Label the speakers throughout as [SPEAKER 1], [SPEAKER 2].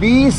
[SPEAKER 1] 20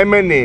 [SPEAKER 1] MNA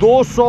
[SPEAKER 1] 200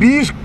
[SPEAKER 1] 20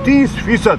[SPEAKER 1] 30%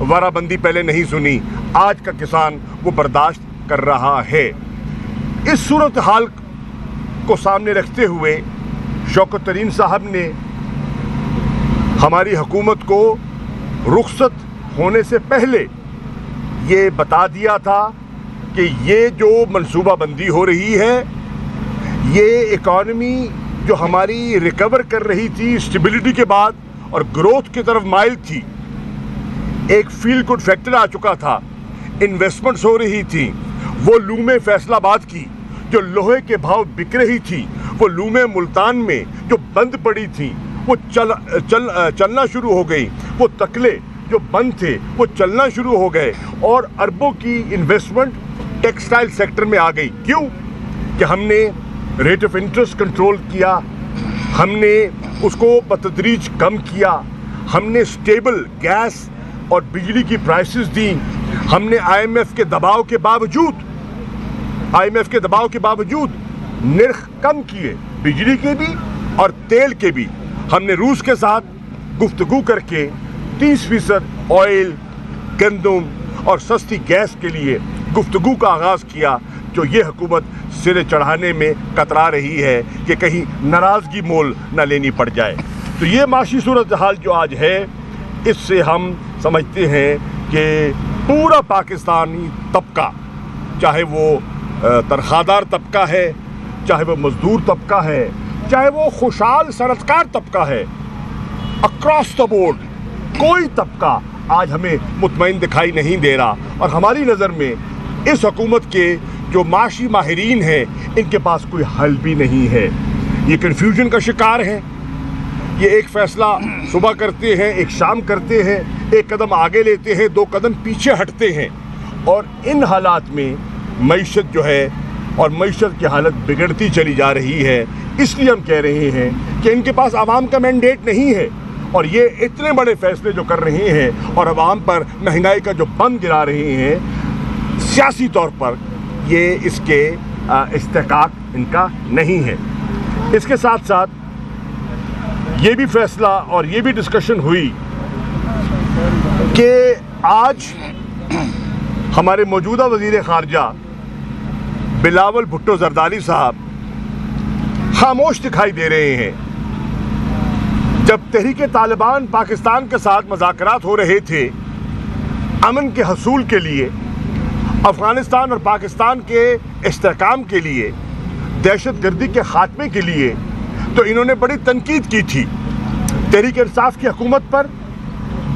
[SPEAKER 1] ورا بندی پہلے نہیں سنی، آج کا کسان وہ برداشت کر رہا ہے۔ اس صورتحال کو سامنے رکھتے ہوئے شوکت ترین صاحب نے ہماری حکومت کو رخصت ہونے سے پہلے یہ بتا دیا تھا کہ یہ جو منصوبہ بندی ہو رہی ہے، یہ اکانومی جو ہماری ریکور کر رہی تھی اسٹیبلٹی کے بعد اور گروتھ کی طرف مائل تھی، ایک فیل گڈ فیکٹر آ چکا تھا، انویسٹمنٹس ہو رہی تھی، وہ لومے فیصل آباد کی جو لوہے کے بھاؤ بک رہی تھی، وہ لومے ملتان میں جو بند پڑی تھی وہ چلنا شروع ہو گئی، وہ تکلے جو بند تھے وہ چلنا شروع ہو گئے، اور اربوں کی انویسٹمنٹ ٹیکسٹائل سیکٹر میں آ گئی۔ کیوں کہ ہم نے ریٹ آف انٹرسٹ کنٹرول کیا، ہم نے اس کو بتدریج کم کیا، ہم نے سٹیبل گیس اور بجلی کی پرائسز دیں، ہم نے آئی ایم ایف کے دباؤ کے باوجود نرخ کم کیے، بجلی کے بھی اور تیل کے بھی۔ ہم نے روس کے ساتھ گفتگو کر کے 30% آئل، گندم اور سستی گیس کے لیے گفتگو کا آغاز کیا، جو یہ حکومت سرے چڑھانے میں کترا رہی ہے کہ کہیں ناراضگی مول نہ لینی پڑ جائے۔ تو یہ معاشی صورتحال جو آج ہے، اس سے ہم سمجھتے ہیں کہ پورا پاکستانی طبقہ، چاہے وہ تنخواہ دار طبقہ ہے، چاہے وہ مزدور طبقہ ہے، چاہے وہ خوشحال صنعتکار طبقہ ہے، اکراس دا بورڈ کوئی طبقہ آج ہمیں مطمئن دکھائی نہیں دے رہا، اور ہماری نظر میں اس حکومت کے جو معاشی ماہرین ہیں ان کے پاس کوئی حل بھی نہیں ہے، یہ کنفیوژن کا شکار ہیں، یہ ایک فیصلہ صبح کرتے ہیں، ایک شام کرتے ہیں، ایک قدم آگے لیتے ہیں، 2 قدم پیچھے ہٹتے ہیں، اور ان حالات میں معیشت جو ہے اور معیشت کی حالت بگڑتی چلی جا رہی ہے۔ اس لیے ہم کہہ رہے ہیں کہ ان کے پاس عوام کا مینڈیٹ نہیں ہے، اور یہ اتنے بڑے فیصلے جو کر رہے ہیں اور عوام پر مہنگائی کا جو بم گرا رہے ہیں، سیاسی طور پر یہ اس کے استحقاق ان کا نہیں ہے۔ اس کے ساتھ ساتھ یہ بھی فیصلہ اور یہ بھی ڈسکشن ہوئی کہ آج ہمارے موجودہ وزیر خارجہ بلاول بھٹو زرداری صاحب خاموش دکھائی دے رہے ہیں۔ جب تحریک طالبان پاکستان کے ساتھ مذاکرات ہو رہے تھے امن کے حصول کے لیے، افغانستان اور پاکستان کے استحکام کے لیے، دہشت گردی کے خاتمے کے لیے، تو انہوں نے بڑی تنقید کی تھی۔ تحریک انصاف کی حکومت پر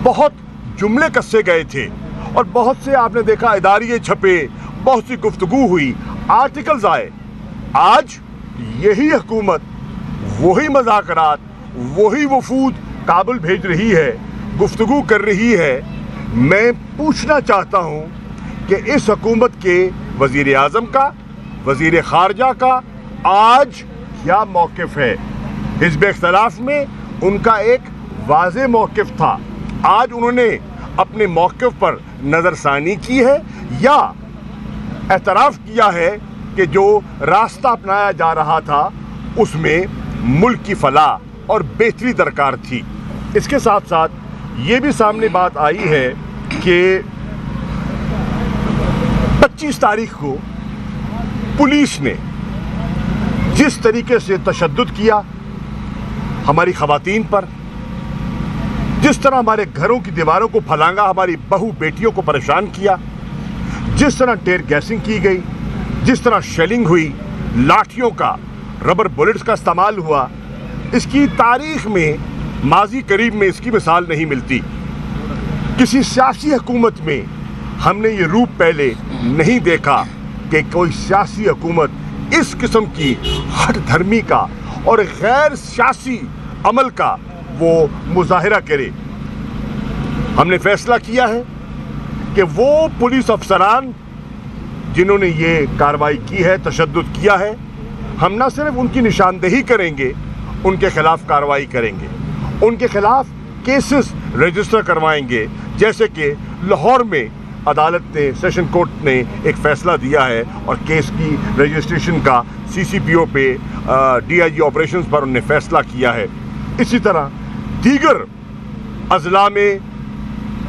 [SPEAKER 1] بہت جملے کسے گئے تھے، اور بہت سے آپ نے دیکھا اداریے چھپے، بہت سی گفتگو ہوئی، آرٹیکلز آئے۔ آج یہی حکومت وہی مذاکرات، وہی وفود کابل بھیج رہی ہے، گفتگو کر رہی ہے۔ میں پوچھنا چاہتا ہوں کہ اس حکومت کے وزیر اعظم کا، وزیر خارجہ کا آج کیا موقف ہے؟ حزب اختلاف میں ان کا ایک واضح موقف تھا، آج انہوں نے اپنے موقف پر نظر ثانی کی ہے یا اعتراف کیا ہے کہ جو راستہ اپنایا جا رہا تھا اس میں ملک کی فلاح اور بہتری درکار تھی۔ اس کے ساتھ ساتھ یہ بھی سامنے بات آئی ہے کہ 25 تاریخ کو پولیس نے جس طریقے سے تشدد کیا ہماری خواتین پر، جس طرح ہمارے گھروں کی دیواروں کو پھلانگا، ہماری بہو بیٹیوں کو پریشان کیا، جس طرح ٹیئر گیسنگ کی گئی، جس طرح شیلنگ ہوئی، لاٹھیوں کا، ربر بلٹس کا استعمال ہوا، اس کی تاریخ میں ماضی قریب میں اس کی مثال نہیں ملتی۔ کسی سیاسی حکومت میں ہم نے یہ روپ پہلے نہیں دیکھا کہ کوئی سیاسی حکومت اس قسم کی ہٹ دھرمی کا اور غیر سیاسی عمل کا وہ مظاہرہ کرے۔ ہم نے فیصلہ کیا ہے کہ وہ پولیس افسران جنہوں نے یہ کارروائی کی ہے، تشدد کیا ہے، ہم نہ صرف ان کی نشاندہی کریں گے، ان کے خلاف کارروائی کریں گے، ان کے خلاف کیسز رجسٹر کروائیں گے، جیسے کہ لاہور میں عدالت نے، سیشن کورٹ نے ایک فیصلہ دیا ہے اور کیس کی رجسٹریشن کا سی سی پی او پہ، ڈی آئی جی آپریشنز پر انہوں نے فیصلہ کیا ہے۔ اسی طرح دیگر اضلاع میں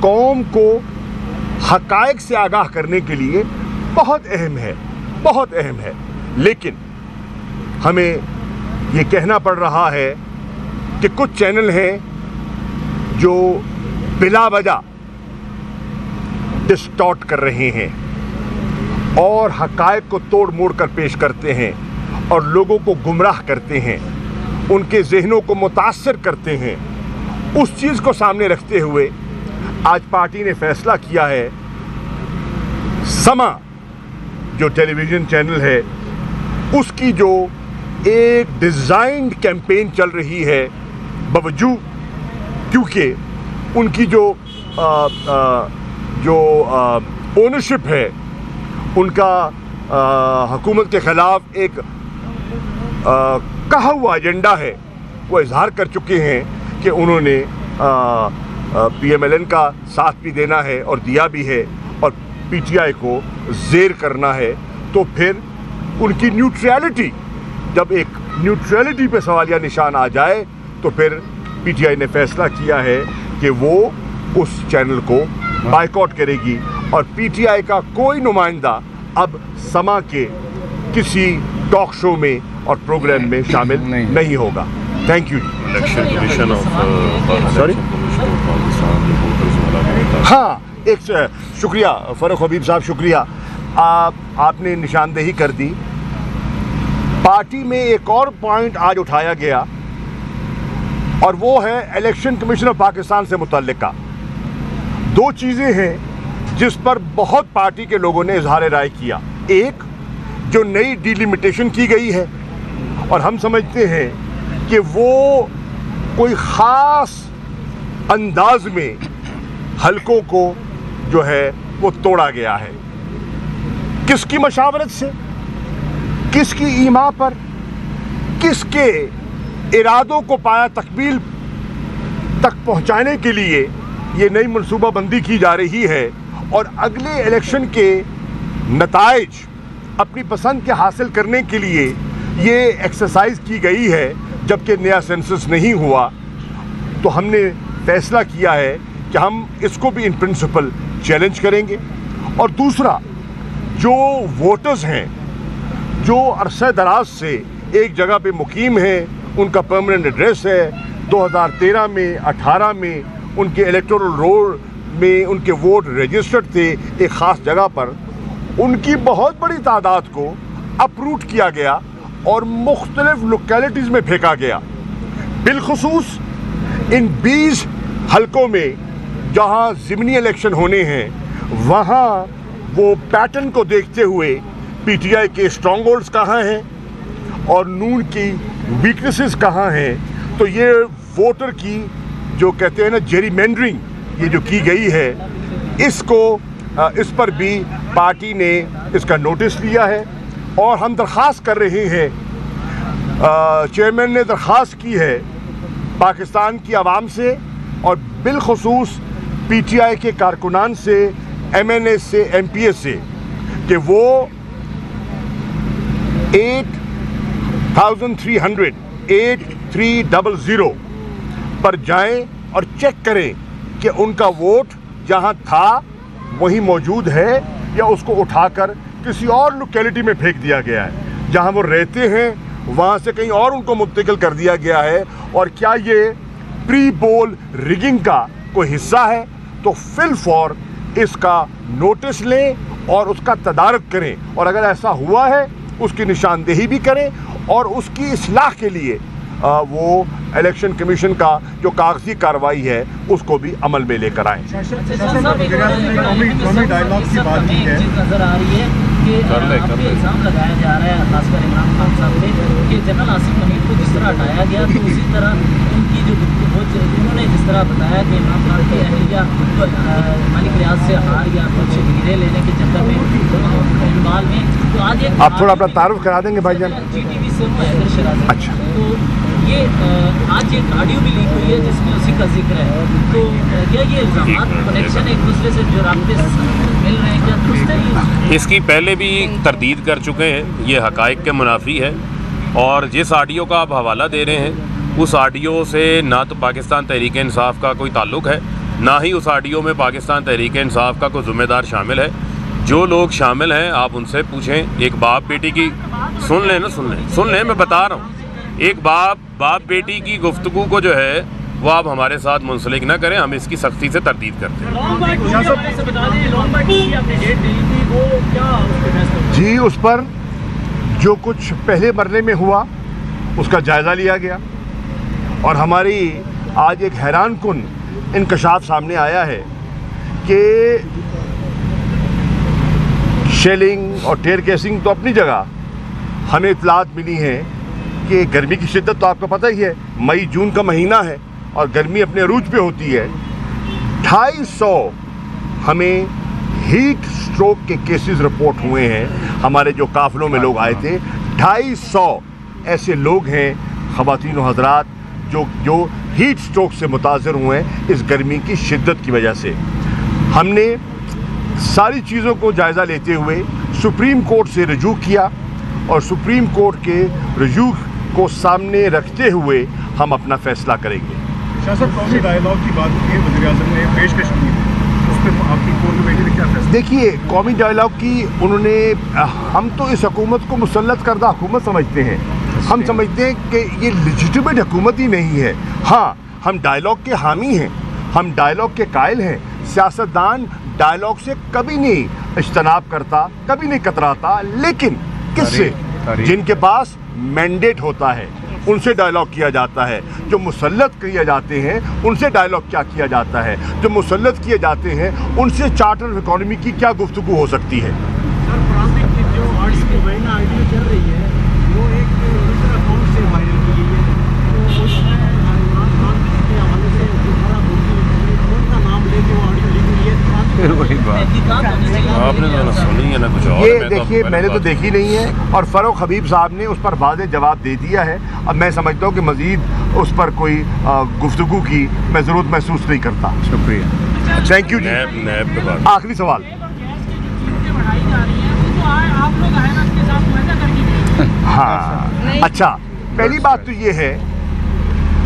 [SPEAKER 1] قوم کو حقائق سے آگاہ کرنے کے لیے بہت اہم ہے، بہت اہم ہے. لیکن ہمیں یہ کہنا پڑ رہا ہے کہ کچھ چینل ہیں جو بلا وجہ ڈسٹارٹ کر رہے ہیں اور حقائق کو توڑ موڑ کر پیش کرتے ہیں اور لوگوں کو گمراہ کرتے ہیں، ان کے ذہنوں کو متاثر کرتے ہیں. اس چیز کو سامنے رکھتے ہوئے آج پارٹی نے فیصلہ کیا ہے سما جو ٹیلی ویژن چینل ہے اس کی جو ایک ڈیزائنڈ کیمپین چل رہی ہے، باوجود کیونکہ ان کی جو اونرشپ ہے، ان کا حکومت کے خلاف ایک کہا ہوا ایجنڈا ہے، وہ اظہار کر چکے ہیں کہ انہوں نے پی ایم ایل این کا ساتھ بھی دینا ہے اور دیا بھی ہے اور پی ٹی آئی کو زیر کرنا ہے. تو پھر ان کی نیوٹریلٹی، جب ایک نیوٹریلٹی پہ سوالیہ نشان آ جائے تو پھر پی ٹی آئی نے فیصلہ کیا ہے کہ وہ اس چینل کو بائیکاٹ کرے گی اور پی ٹی آئی کا کوئی نمائندہ اب سما کے کسی ٹاک شو میں اور پروگرام میں شامل نہیں ہوگا. Thank you. ہاں، ایک شکریہ فاروق حبیب صاحب، شکریہ. آپ نے نشاندہی کر دی. پارٹی میں ایک اور پوائنٹ آج اٹھایا گیا اور وہ ہے الیکشن کمیشن آف پاکستان سے متعلقہ. دو چیزیں ہیں جس پر بہت پارٹی کے لوگوں نے اظہار رائے کیا. ایک، جو نئی ڈیلیمیٹیشن کی گئی ہے اور ہم سمجھتے ہیں کہ وہ کوئی خاص انداز میں حلقوں کو جو ہے وہ توڑا گیا ہے. کس کی مشاورت سے، کس کی ایما پر، کس کے ارادوں کو پایا تکمیل تک پہنچانے کے لیے یہ نئی منصوبہ بندی کی جا رہی ہے اور اگلے الیکشن کے نتائج اپنی پسند کے حاصل کرنے کے لیے یہ ایکسرسائز کی گئی ہے جبکہ نیا سینسس نہیں ہوا. تو ہم نے فیصلہ کیا ہے کہ ہم اس کو بھی ان پرنسپل چیلنج کریں گے. اور دوسرا، جو ووٹرز ہیں جو عرصہ دراز سے ایک جگہ پہ مقیم ہیں، ان کا پرماننٹ ایڈریس ہے، 2013 میں 18 میں ان کے الیکٹورل رول میں ان کے ووٹ رجسٹرڈ تھے ایک خاص جگہ پر، ان کی بہت بڑی تعداد کو اپروٹ کیا گیا اور مختلف لوکیلٹیز میں پھینکا گیا. بالخصوص ان 20 حلقوں میں جہاں ضمنی الیکشن ہونے ہیں وہاں وہ پیٹرن کو دیکھتے ہوئے پی ٹی آئی کے اسٹرانگ ہولڈز کہاں ہیں اور نون کی ویکنیسز کہاں ہیں. تو یہ ووٹر کی جو کہتے ہیں نا جیری مینڈرنگ یہ جو کی گئی ہے، اس پر بھی پارٹی نے اس کا نوٹس لیا ہے اور ہم درخواست کر رہے ہیں، چیئرمین نے درخواست کی ہے پاکستان کی عوام سے اور بالخصوص پی ٹی آئی کے کارکنان سے، ایم این اے سے، ایم پی اے سے، کہ وہ 8300 پر جائیں اور چیک کریں کہ ان کا ووٹ جہاں تھا وہی موجود ہے یا اس کو اٹھا کر کسی اور لوکیلٹی میں پھینک دیا گیا ہے، جہاں وہ رہتے ہیں وہاں سے کہیں اور ان کو منتقل کر دیا گیا ہے، اور کیا یہ پری پول ریگنگ کا کوئی حصہ ہے. تو فی الفور اس کا نوٹس لیں اور اس کا تدارک کریں، اور اگر ایسا ہوا ہے اس کی نشاندہی بھی کریں اور اس کی اصلاح کے لیے وہ الیکشن کمیشن کا جو کاغذی کارروائی ہے اس کو بھی عمل میں لے کر آئیں.
[SPEAKER 2] نظر آ رہی ہے کہ الزام لگایا جا رہا ہے خاص کر عمران خان صاحب پہ کہ جنرل آصف منیر کو جس طرح ہٹایا گیا تو اسی طرح ان کی جو انہوں نے جس طرح بتایا کہ عمران خان کی اہلیہ ملک ریاض سے ہار یا کچھ گرے لینے کے چکر میں انوال میں، تو آج ایک
[SPEAKER 1] آپ تھوڑا اپنا تعارف کرا دیں گے بھائی جان.
[SPEAKER 2] جی ٹی وی سے حیدر شیرازی.
[SPEAKER 1] اچھا،
[SPEAKER 2] تو یہ آج ایک آڈیو بھی لیک ہوئی ہے جس میں اسی کا ذکر ہے. تو کیا یہ الزامات کنیکشن ایک دوسرے سے جو رابطے مل رہے ہیں کیا درست ہے؟
[SPEAKER 3] اس کی پہلے بھی تردید کر چکے ہیں، یہ حقائق کے منافی ہے، اور جس آڈیو کا آپ حوالہ دے رہے ہیں اس آڈیو سے نہ تو پاکستان تحریک انصاف کا کوئی تعلق ہے، نہ ہی اس آڈیو میں پاکستان تحریک انصاف کا کوئی ذمہ دار شامل ہے۔ جو لوگ شامل ہیں آپ ان سے پوچھیں۔ ایک باپ بیٹی کی سن لیں میں بتا رہا ہوں، ایک باپ بیٹی کی گفتگو کو جو ہے وہ آپ ہمارے ساتھ منسلک نہ کریں، ہم اس کی سختی سے تردید کرتے ہیں۔
[SPEAKER 1] جی، اس پر جو کچھ پہلے مرنے میں ہوا اس کا جائزہ لیا گیا، اور ہماری آج ایک حیران کن انکشاف سامنے آیا ہے کہ شیلنگ اور ٹیئر گیسنگ تو اپنی جگہ، ہمیں اطلاعات ملی ہیں کہ گرمی کی شدت تو آپ کو پتہ ہی ہے، مئی جون کا مہینہ ہے اور گرمی اپنے عروج پہ ہوتی ہے۔ 250 ہمیں ہیٹ سٹروک کے کیسز رپورٹ ہوئے ہیں۔ ہمارے جو قافلوں میں لوگ آئے تھے، 250 ایسے لوگ ہیں، خواتین و حضرات، جو ہیٹ سٹروک سے متاثر ہوئے ہیں اس گرمی کی شدت کی وجہ سے۔ ہم نے ساری چیزوں کو جائزہ لیتے ہوئے سپریم کورٹ سے رجوع کیا، اور سپریم کورٹ کے رجوع کو سامنے رکھتے ہوئے ہم اپنا فیصلہ کریں گے۔
[SPEAKER 4] شاہ صاحب، قومی ڈائیلاگ کی بات کی وزیر اعظم نے پیشکش کی، اس پہ آپ کی کور کمیٹی نے کیا فیصلہ؟
[SPEAKER 1] دیکھیے، قومی ڈائیلاگ کی انہوں نے، ہم تو اس حکومت کو مسلط کردہ حکومت سمجھتے ہیں۔ ہم سمجھتے ہیں کہ یہ لیجیٹمیٹ حکومت ہی نہیں ہے۔ ہاں، ہم ڈائیلاگ کے حامی ہیں، ہم ڈائیلاگ کے قائل ہیں۔ سیاستدان ڈائیلاگ سے کبھی نہیں اجتناب کرتا، کبھی نہیں کتراتا، لیکن کس سے؟ جن کے پاس مینڈیٹ ہوتا ہے ان سے ڈائیلاگ کیا جاتا ہے۔ جو مسلط کیے جاتے ہیں ان سے ڈائیلاگ کیا کیا جاتا ہے؟ جو مسلط کیے جاتے ہیں ان سے چارٹر آف اکانومی کی کیا گفتگو ہو سکتی ہے؟
[SPEAKER 4] سر، فرانس کی جو آئیڈیو چل رہی ہے وہ ایک ٹویٹر اکاؤنٹ سے وائرل کی گئی ہے، تو اس میں عمران خان کے حوالے سے دوبارہ کون کا نام لے کے وہ آڈیو لکھ رہی ہے؟
[SPEAKER 3] آپ نے تو سنی ہے نا کچھ اور؟
[SPEAKER 1] یہ دیکھیے، میں نے تو دیکھی نہیں ہے، اور فاروق حبیب صاحب نے اس پر واضح جواب دے دیا ہے۔ اب میں سمجھتا ہوں کہ مزید اس پر کوئی گفتگو کی میں ضرورت محسوس نہیں کرتا۔
[SPEAKER 3] شکریہ،
[SPEAKER 1] تھینک یو جی۔
[SPEAKER 3] نیب کے بعد
[SPEAKER 1] آخری سوال۔ ہاں، اچھا، پہلی بات تو یہ ہے،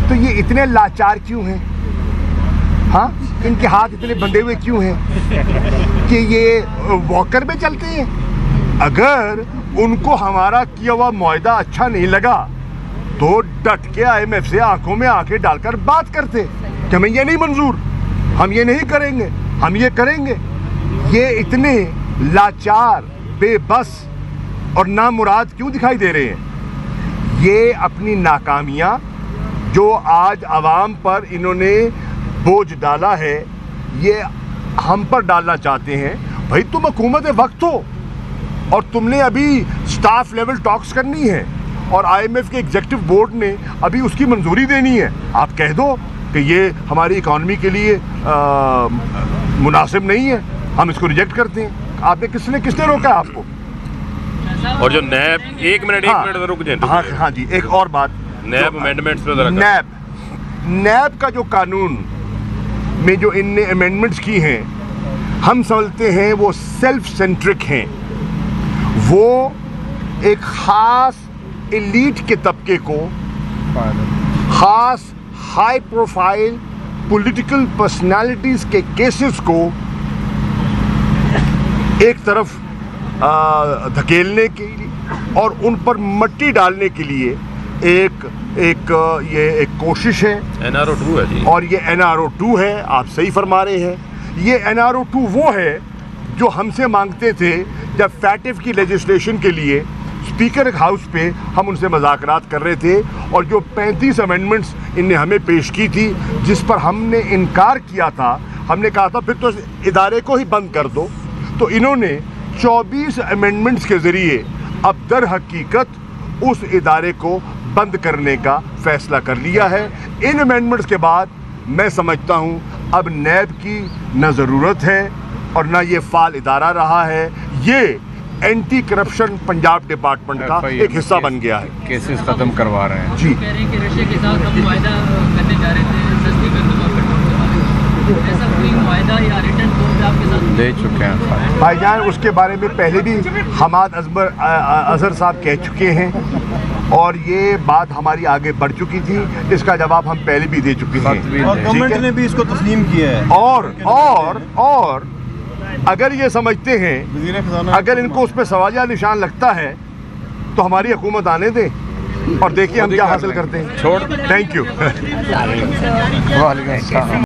[SPEAKER 1] تو یہ اتنے لاچار کیوں ہیں؟ ہاں، ان کے ہاتھ اتنے بندھے ہوئے کیوں ہیں کہ یہ واکر میں چلتے ہیں؟ اگر ان کو ہمارا کیا ہوا معاہدہ اچھا نہیں لگا تو ڈٹ کے IMF سے آنکھوں میں آنکھیں ڈال کر بات کرتے کہ ہمیں یہ نہیں منظور، ہم یہ نہیں کریں گے، ہم یہ کریں گے۔ یہ اتنے لاچار، بے بس اور نامراد کیوں دکھائی دے رہے ہیں؟ یہ اپنی ناکامیاں جو آج عوام پر انہوں نے بوجھ ڈالا ہے، یہ ہم پر ڈالنا چاہتے ہیں۔ بھائی، تم حکومت وقت ہو اور تم نے ابھی سٹاف لیول ٹاکس کرنی ہے، اور IMF کے ایگزیکٹو بورڈ نے ابھی اس کی منظوری دینی ہے۔ آپ کہہ دو کہ یہ ہماری اکانومی کے لیے مناسب نہیں ہے، ہم اس کو ریجیکٹ کرتے ہیں۔ آپ نے کس نے روکا آپ کو؟
[SPEAKER 3] اور جو نیب، ایک منٹ رک جائیں۔
[SPEAKER 1] ہاں جی، ایک اور بات،
[SPEAKER 3] نیب امینڈمنٹس پہ ذرا
[SPEAKER 1] نیب کا جو قانون میں جو ان نے امینڈمنٹس کی ہیں، ہم سمجھتے ہیں وہ سیلف سینٹرک ہیں۔ وہ ایک خاص ایلیٹ کے طبقے کو، خاص ہائی پروفائل پولیٹیکل پرسنالٹیز کے کیسز کو ایک طرف دھکیلنے کے لیے اور ان پر مٹی ڈالنے کے لیے یہ ایک کوشش ہے۔
[SPEAKER 3] NRO2 ہے جی، اور
[SPEAKER 1] یہ NRO2 ہے، آپ صحیح فرما رہے ہیں۔ یہ NRO2 وہ ہے جو ہم سے مانگتے تھے جب فیٹف کی لیجسلیشن کے لیے اسپیکر ہاؤس پہ ہم ان سے مذاکرات کر رہے تھے، اور جو 35 امینڈمنٹس ان نے ہمیں پیش کی تھی جس پر ہم نے انکار کیا تھا، ہم نے کہا تھا پھر تو ادارے کو ہی بند کر دو، تو انہوں نے 24 امینڈمنٹس کے ذریعے اب در حقیقت اس ادارے کو بند کرنے کا فیصلہ کر لیا ہے۔ ان امینڈمنٹس کے بعد میں سمجھتا ہوں اب نیب کی نہ ضرورت ہے اور نہ یہ فعال ادارہ رہا ہے، یہ اینٹی کرپشن پنجاب ڈپارٹمنٹ کا ایک حصہ بن گیا ہے۔
[SPEAKER 5] کیسز ختم کروا رہے ہیں
[SPEAKER 1] جی،
[SPEAKER 2] کہہ رہے ہیں کہ رشیا کے ساتھ ہم معاہدہ کرنے جا رہے تھے سستی گندم اور پیٹرول کے بارے میں، ایسا کوئی معاہدہ یا ریٹرن طور پہ آپ کے ساتھ
[SPEAKER 5] دے چکے ہیں؟
[SPEAKER 1] بھائی جان، اس کے بارے میں پہلے بھی حماد اظہر صاحب کہہ چکے ہیں اور یہ بات ہماری آگے بڑھ چکی تھی، اس کا جواب ہم پہلے بھی دے چکے ہیں،
[SPEAKER 6] اور گورنمنٹ نے بھی اس کو تسلیم کیا ہے.
[SPEAKER 1] اور اگر یہ سمجھتے ہیں،
[SPEAKER 6] وزیر خزانہ
[SPEAKER 1] اگر ان کو اس پہ سوالیہ نشان لگتا ہے تو ہماری حکومت آنے دیں اور دیکھیے ہم کیا حاصل کرتے ہیں. Thank you.
[SPEAKER 5] وعلیکم السلام.